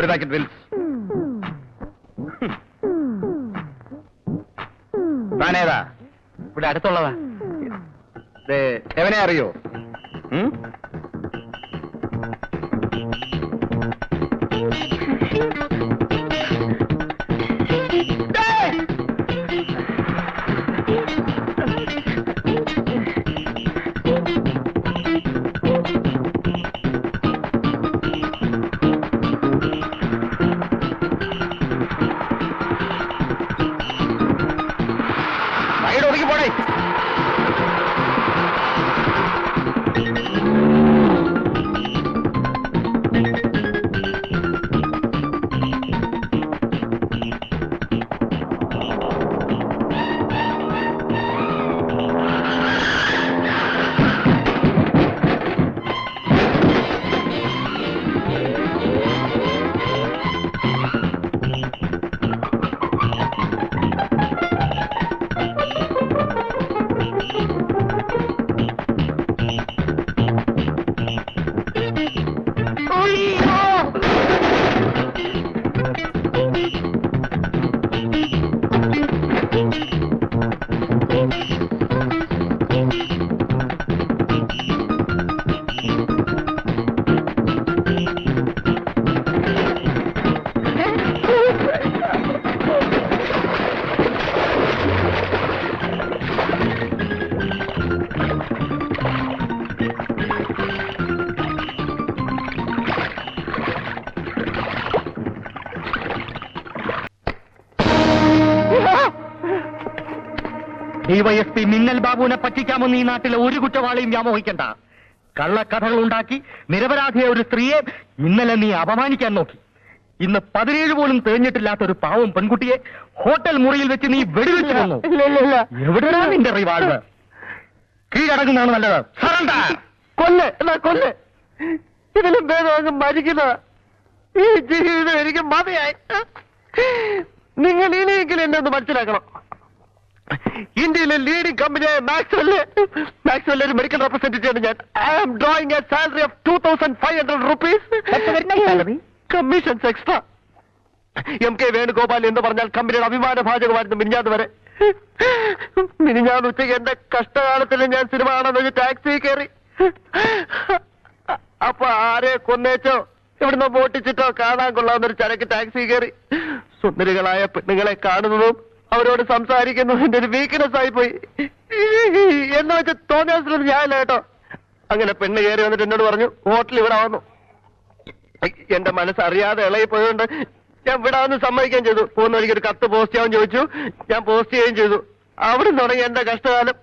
ഒരു packet Wills. താനേതാ? ഇവിടെ അടുത്തുള്ളതാ. എവനെ അറിയോ? ഒതുക്കി പോടേ. ഡിവൈഎസ്പി മിന്നൽ ബാബുവിനെ പറ്റിക്കാമെന്ന് ഈ നാട്ടിലെ ഒരു കുറ്റവാളിയും വ്യാമോഹിക്കണ്ട. കള്ളക്കഥകൾ ഉണ്ടാക്കി നിരപരാധിയായ ഒരു സ്ത്രീയെ ഇന്നലെ നീ അപമാനിക്കാൻ നോക്കി. ഇന്ന് 17 പോലും തേഞ്ഞിട്ടില്ലാത്ത ഒരു പാവം പെൺകുട്ടിയെ ഹോട്ടൽ മുറിയിൽ വെച്ച് നീ വെടിവെച്ച് വന്നു. എവിടെയാ നിന്റെ റിവാൾവർ? കീഴടങ്ങുന്നതാണ് നല്ലത്. കൊല്ല്. ഇതിലും ഭേദം മരിക്കുന്ന ഈ ജീവിതം എനിക്ക് മതിയായി. നിങ്ങൾ ഇനിയെങ്കിലും എന്നെ ഒന്ന് മനസ്സിലാക്കണം. ഇന്ത്യയിലെ ലീഡിംഗ് കമ്പനിയായ മാക്സ്വെൽ ഒരു മെഡിക്കൽ റെപ്രസെന്റേറ്റീവ് ഞാൻ. I am drawing a salary of 2500 rupees. Commissions extra. MK Venugopal എന്ന് പറഞ്ഞാൽ കമ്പനിയുടെ അഭിമാന ഭാജകമായിരുന്നു മിനിഞ്ഞാന്ന് വരെ. മിനിഞ്ഞാന്ന് ഉച്ചയ്ക്ക് എന്റെ കഷ്ടകാലത്തിൽ ഞാൻ സിനിമ കാണാൻ ടാക്സി കയറി. അപ്പൊ ആരെ കൊന്നേച്ചോ ഇവിടുന്ന് പൊട്ടിച്ചിട്ടോ കാണാൻ കൊള്ളാവുന്നൊരു ചരക്ക് ടാക്സി കയറി. സുന്ദരികളായ പെണ്ണുങ്ങളെ കാണുന്നതും അവരോട് സംസാരിക്കുന്നതും എന്റെ ഒരു വീക്ക്നെസ് ആയിപ്പോയി. എന്ന് വെച്ച് തോന്നിയ ഞാനില്ല കേട്ടോ. അങ്ങനെ പെണ്ണ് കയറി വന്നിട്ട് എന്നോട് പറഞ്ഞു ഹോട്ടൽ ഇവിടെ വന്നു. എന്റെ മനസ്സറിയാതെ ഇളകി പോയതുകൊണ്ട് ഞാൻ വിടാമെന്ന് സമ്മതിക്കാൻ ചെയ്തു. പോകുന്ന വഴിക്ക് ഒരു കത്ത് പോസ്റ്റ് ചെയ്യാൻ ചോദിച്ചു. ഞാൻ പോസ്റ്റ് ചെയ്യുകയും ചെയ്തു. അവിടെ തുടങ്ങി എന്റെ കഷ്ടകാലം.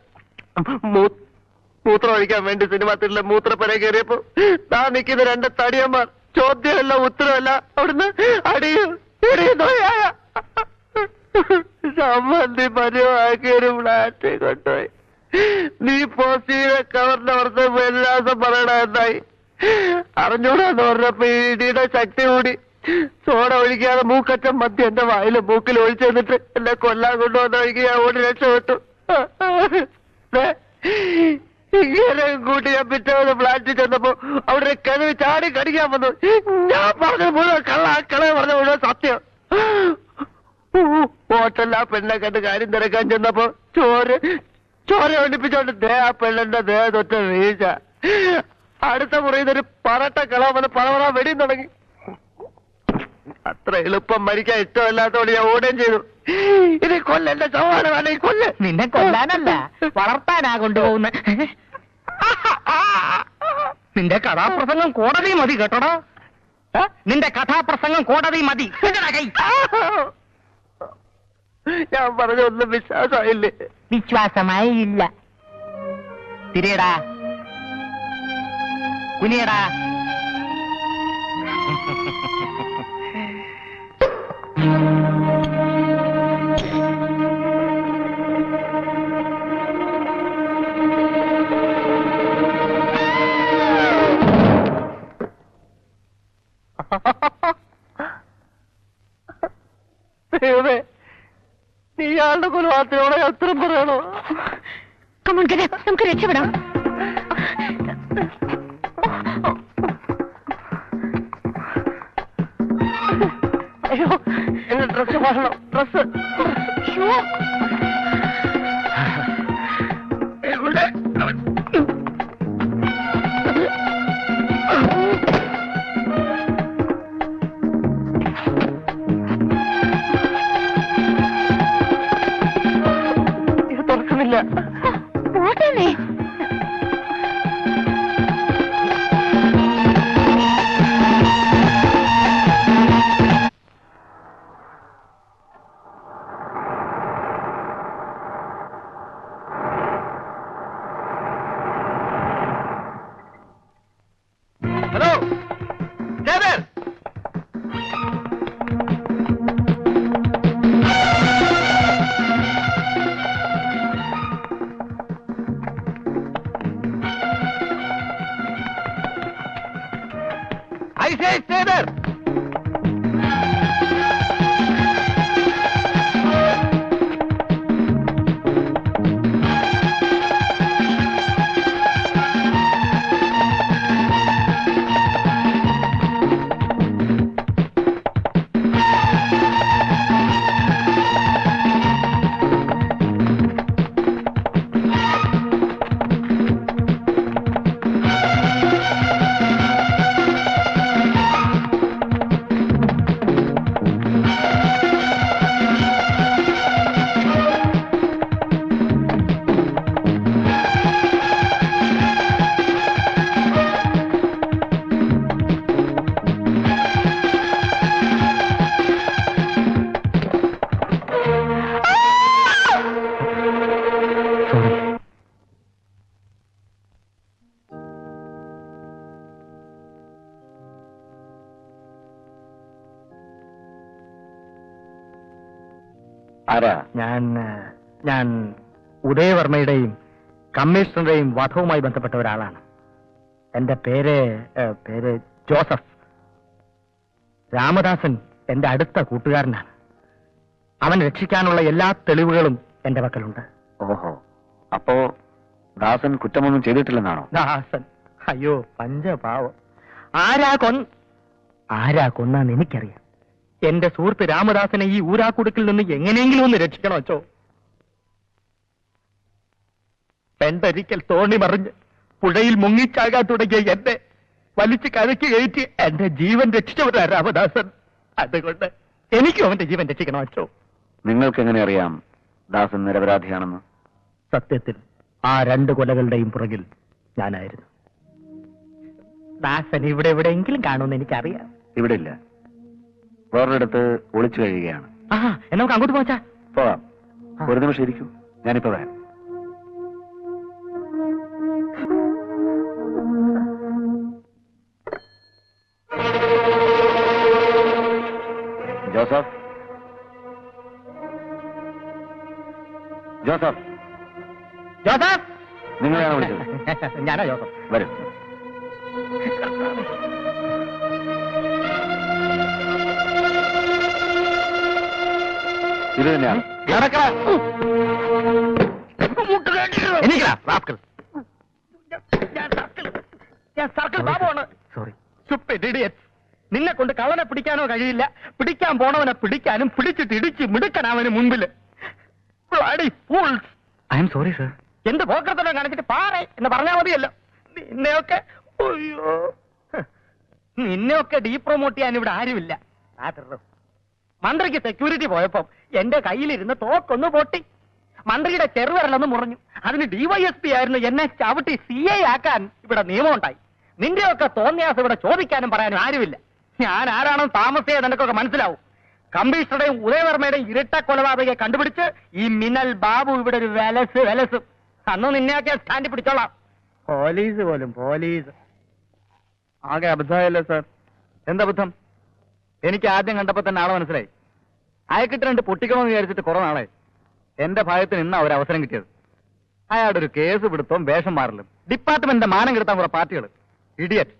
മൂത്രം ഒഴിക്കാൻ വേണ്ടി സിനിമ തിരിലെ മൂത്രപ്പര കയറിയപ്പോ താ നിൽക്കുന്ന 2 തടിയന്മാർ ചോദ്യമല്ല ഉത്തരവല്ല അവിടുന്ന് അടിയും ഇടിയുന്നോയായ സംബന്ധി പരുവാക്കിയൊരു ഫ്ലാറ്റ് കൊണ്ടുപോയി. നീ പോസ്റ്റ് ചെയ്ത കവറിന്റെ പുറത്ത് വിലാസം പറയണ എന്തായി അറിഞ്ഞൂടാന്ന് പറഞ്ഞപ്പോ ഇടിയുടെ ശക്തി കൂടി സോഡ ഒഴിക്കാതെ മൂക്കറ്റം മദ്യം എന്റെ വായിലും മൂക്കിൽ ഒഴിച്ചു തന്നിട്ട് എന്നെ കൊല്ലാൻ കൊണ്ടുവന്ന ഒഴിക്കുക ഞാൻ ഓടി രക്ഷപ്പെട്ടു. ഇങ്ങനെ കൂട്ടി ഞാൻ പിറ്റേ ഫ്ലാറ്റിൽ ചെന്നപ്പോ അവിടെ കിഴവ് ചാടി കടിക്കാൻ വന്നു. ഞാൻ പറഞ്ഞത് മുഴുവൻ കള പറഞ്ഞ മുഴുവൻ സത്യം. ഹോട്ടലിൽ ആ പെണ്ണെ കണ്ട് കാര്യം തിരക്കാൻ ചെന്നപ്പോ ചോര ഒളിപ്പിച്ചോണ്ട് ആ പെണ്ണിന്റെ തൊറ്റ വീഴ്ച. അടുത്ത മുറിയുന്നൊരു പറട്ട കളവന്ന് പളവറ വെടിയും തുടങ്ങി. അത്ര എളുപ്പം മരിക്കാൻ ഇഷ്ടമല്ലാത്തോണ്ട് ഞാൻ ഓടുകയും ചെയ്തു. ഇത് കൊല്ലെന്റെ സമാനമാണ്. ഈ കൊല്ല് നിന്നെ കൊല്ലാനല്ല വളർത്താനാ കൊണ്ടുപോകുന്ന. നിന്റെ കഥാപ്രസംഗം കോടതി മതി കേട്ടോടാ. നിന്റെ കഥാപ്രസംഗം കോടതി മതി. ഞാൻ പറഞ്ഞൊന്നും വിശ്വാസമായില്ലേ? വിശ്വാസമായി ഇല്ല. തിരിയടാ കുനിയടാ. ദൈവമേ, നീ ഇയാളുടെ കൊലപാതകത്തോടെ ഉത്തരം പറയണോ? നമുക്ക് രക്ഷപ്പെടാം. അയ്യോ എന്റെ ഡ്രസ് വാങ്ങണം ഡ്രസ് എവിടെ ഇത് തുറക്കുന്നില്ല പോട്ടേ hello ജയദേർ I say stay there. ആരാ? ഞാൻ ഉദയവർമ്മയുടെയും കമ്മീഷണറുടെയും വധവുമായി ബന്ധപ്പെട്ട ഒരാളാണ്. എന്റെ പേര് ജോസഫ്. രാമദാസൻ എന്റെ അടുത്ത കൂട്ടുകാരനാണ്. അവൻ രക്ഷിക്കാനുള്ള എല്ലാ തെളിവുകളും എന്റെ പക്കലുണ്ട്. ഓഹോ, അപ്പോ ദാസൻ കുറ്റമൊന്നും ചെയ്തിട്ടില്ലെന്നാണോ? ദാസൻ? അയ്യോ പഞ്ചപാവം. ആരാ കൊന്നാന്ന് എനിക്കറിയാം. എന്റെ സുഹൃത്ത് രാമദാസനെ ഈ ഊരാക്കുടുക്കിൽ നിന്ന് എങ്ങനെയെങ്കിലും ഒന്ന് രക്ഷിക്കണോ അച്ചോ? പെണ്ടരിക്കൽ തോണി മറിഞ്ഞ് പുഴയിൽ മുങ്ങിച്ചാകാൻ തുടങ്ങിയ എന്നെ വലിച്ചു കരയ്ക്ക് കയറ്റി എന്റെ ജീവൻ രക്ഷിച്ചവരാ രാമദാസൻ. അതുകൊണ്ട് എനിക്കും അവന്റെ ജീവൻ രക്ഷിക്കണോ അച്ചോ? നിങ്ങൾക്ക് എങ്ങനെ അറിയാം ദാസൻ നിരപരാധിയാണെന്ന്? സത്യത്തിൽ ആ 2 കൊലകളുടെയും പുറകിൽ ഞാനായിരുന്നു. ദാസൻ ഇവിടെ എവിടെയെങ്കിലും കാണുമെന്ന് എനിക്കറിയാം. ഇവിടെ ഇല്ല, വേറൊരിടത്ത് ഒളിച്ചു കഴിയുകയാണ്. നമുക്ക് അങ്ങോട്ട് പോച്ചാ പോകാം. ഒരു നിമിഷം ഇരിക്കൂ, ഞാനിപ്പോ വരാം. ജോസഫ്, ജോസഫ്, ജോസഫ്, നിങ്ങളെയാണ് വിളിച്ചത്? ഞാനാ ജോസഫ്. വരും. ഇത് തന്നെയാണ്. സോറി. നിന്നെ കൊണ്ട് കള്ളനെ പിടിക്കാനോ കഴിയില്ല, പിടിക്കാൻ പോണവനെ പിടിക്കാനും പിടിച്ചിട്ട് ഇടിച്ച് മിടുക്കനവന് മുമ്പില്. I am sorry sir. എന്ത് പോക്കർത്തനം കാണിച്ചിട്ട് പാറേ എന്ന് പറഞ്ഞാൽ മതിയല്ലോ. നിന്നെയൊക്കെ ഡീപ്രൊമോട്ട് ചെയ്യാൻ ഇവിടെ ആരുമില്ല. മന്ത്രിക്ക് സെക്യൂരിറ്റി പോയപ്പോ എന്റെ കയ്യിലിരുന്ന് തോക്കൊന്ന് പൊട്ടി. മന്ത്രിയുടെ ചെറുവിരലൊന്ന് മുറിഞ്ഞു. അതിന് DYSP ആയിരുന്നു എന്നെ ചവിട്ടി CA ആക്കാൻ ഇവിടെ നിയമം ഉണ്ടായി. നിന്റെയൊക്കെ തോന്നിയാസം ഇവിടെ ചോദിക്കാനും പറയാനും ആരുമില്ല. ഞാൻ ആരാണെന്ന് താമസിയാതെ നിനക്കൊക്കെ മനസ്സിലാവും. കമ്മീഷണറുടെയും ഉദയവർമ്മയുടെയും ഇരട്ട കൊലപാതകയെ കണ്ടുപിടിച്ച് ഈ മിന്നൽ ബാബു ഇവിടെ ഒരു വെലസ്. അന്ന് നിന്നെയൊക്കെ സ്റ്റാൻഡിൽ പിടിച്ചോളാം. പോലീസ് പോലും പോലീസ്. ആകെ അബദ്ധമായല്ലോ സാർ. എന്തബദ്ധം? എനിക്ക് ആദ്യം കണ്ടപ്പോ തന്നെ ആളെ മനസ്സിലായി. അയക്കിട്ട് 2 പൊട്ടിക്കണമെന്ന് വിചാരിച്ചിട്ട് കുറെ നാളെ. എന്റെ ഭയത്തിന് ഇന്നാ ഒരു അവസരം കിട്ടിയത്. അയാളുടെ ഒരു കേസ് പിടുത്തവും വേഷം മാറലും ഡിപ്പാർട്ട്മെന്റിന്റെ മാനം കെടുത്താൻ കുറെ പാർട്ടികൾ. ഇഡിയറ്റ്.